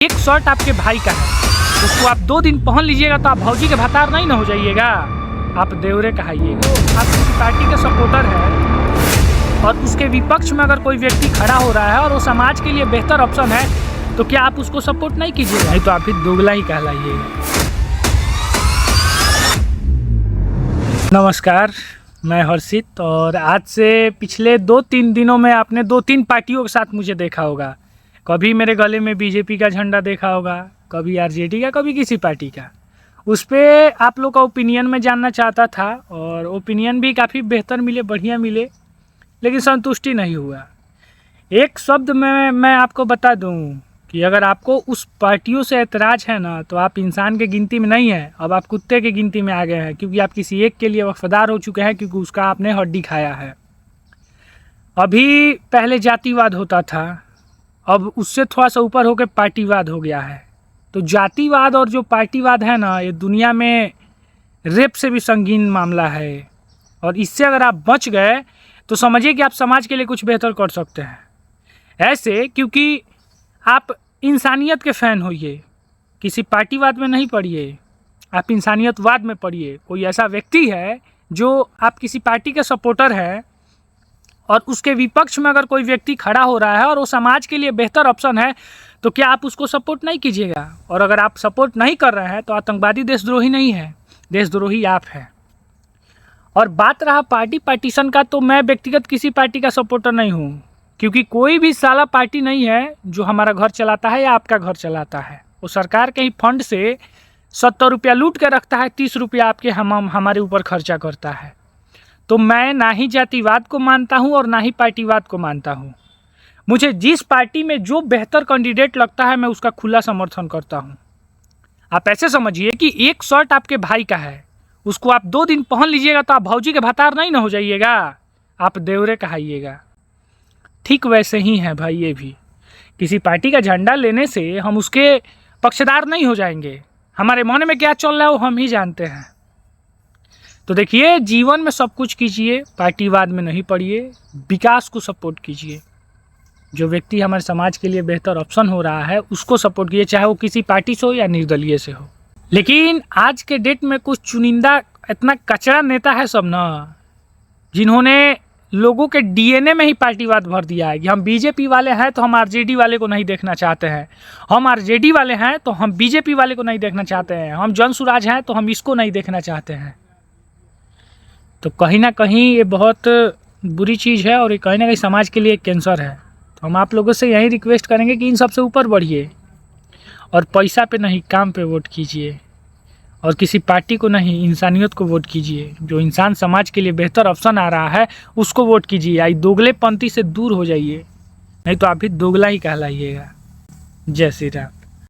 एक शर्ट आपके भाई का है, उसको आप 2 दिन पहन लीजिएगा तो आप भौजी के भतार नहीं ना हो जाइएगा, आप देवरे कहाइएगा। आप किसी पार्टी के सपोर्टर है और उसके विपक्ष में अगर कोई व्यक्ति खड़ा हो रहा है और वो समाज के लिए बेहतर ऑप्शन है तो क्या आप उसको सपोर्ट नहीं कीजिएगा? नहीं तो आप भी दोगला ही कहलाइएगा। नमस्कार, मैं हर्षित और आज से पिछले 2-3 दिनों में आपने 2-3 पार्टियों के साथ मुझे देखा होगा। कभी मेरे गले में बीजेपी का झंडा देखा होगा, कभी आरजेडी का, कभी किसी पार्टी का। उस पर आप लोग का ओपिनियन में जानना चाहता था और ओपिनियन भी काफ़ी बेहतर मिले, बढ़िया मिले, लेकिन संतुष्टि नहीं हुआ। एक शब्द में मैं आपको बता दूं कि अगर आपको उस पार्टियों से ऐतराज़ है ना, तो आप इंसान के गिनती में नहीं हैं, अब आप कुत्ते की गिनती में आ गए हैं, क्योंकि आप किसी एक के लिए वफादार हो चुके हैं क्योंकि उसका आपने हड्डी खाया है। अभी पहले जातिवाद होता था, अब उससे थोड़ा सा ऊपर होकर पार्टीवाद हो गया है। तो जातिवाद और जो पार्टीवाद है ना, ये दुनिया में रेप से भी संगीन मामला है और इससे अगर आप बच गए तो समझिए कि आप समाज के लिए कुछ बेहतर कर सकते हैं। ऐसे क्योंकि आप इंसानियत के फ़ैन होइए, किसी पार्टीवाद में नहीं पढ़िए, आप इंसानियतवाद में पढ़िए। कोई ऐसा व्यक्ति है जो आप किसी पार्टी के सपोर्टर है और उसके विपक्ष में अगर कोई व्यक्ति खड़ा हो रहा है और वो समाज के लिए बेहतर ऑप्शन है तो क्या आप उसको सपोर्ट नहीं कीजिएगा? और अगर आप सपोर्ट नहीं कर रहे हैं तो आतंकवादी देशद्रोही नहीं है, देशद्रोही आप हैं। और बात रहा पार्टी पार्टीशन का, तो मैं व्यक्तिगत किसी पार्टी का सपोर्टर नहीं हूँ, क्योंकि कोई भी साला पार्टी नहीं है जो हमारा घर चलाता है या आपका घर चलाता है। वो सरकार के ही फंड से 70 रुपया लूट के रखता है, 30 रुपया आपके हमारे ऊपर खर्चा करता है। तो मैं ना ही जातिवाद को मानता हूँ और ना ही पार्टीवाद को मानता हूँ। मुझे जिस पार्टी में जो बेहतर कैंडिडेट लगता है मैं उसका खुला समर्थन करता हूँ। आप ऐसे समझिए कि एक शर्ट आपके भाई का है, उसको आप 2 दिन पहन लीजिएगा तो आप भौजी के भतार नहीं ना हो जाइएगा, आप देवरे कहाइएगा। ठीक वैसे ही है भाई, ये भी किसी पार्टी का झंडा लेने से हम उसके पक्षधर नहीं हो जाएंगे। हमारे मन में क्या चल रहा है वो हम ही जानते हैं। तो देखिए, जीवन में सब कुछ कीजिए, पार्टीवाद में नहीं पड़िए, विकास को सपोर्ट कीजिए। जो व्यक्ति हमारे समाज के लिए बेहतर ऑप्शन हो रहा है उसको सपोर्ट कीजिए, चाहे वो किसी पार्टी से हो या निर्दलीय से हो। लेकिन आज के डेट में कुछ चुनिंदा इतना कचरा नेता है सब ना, जिन्होंने लोगों के डीएनए में ही पार्टीवाद भर दिया है कि हम बीजेपी वाले हैं तो हम आरजेडी वाले को नहीं देखना चाहते हैं, हम आरजेडी वाले हैं तो हम बीजेपी वाले को नहीं देखना चाहते हैं, हम जनसुराज हैं तो हम इसको नहीं देखना चाहते हैं। तो कहीं ना कहीं ये बहुत बुरी चीज़ है और ये कहीं ना कहीं समाज के लिए एक कैंसर है। तो हम आप लोगों से यही रिक्वेस्ट करेंगे कि इन सब से ऊपर बढ़िए और पैसा पे नहीं, काम पे वोट कीजिए और किसी पार्टी को नहीं, इंसानियत को वोट कीजिए। जो इंसान समाज के लिए बेहतर ऑप्शन आ रहा है उसको वोट कीजिए। आई दोगलेपंथी से दूर हो जाइए, नहीं तो आप भी दोगला ही कहलाइएगा। जय श्री राम।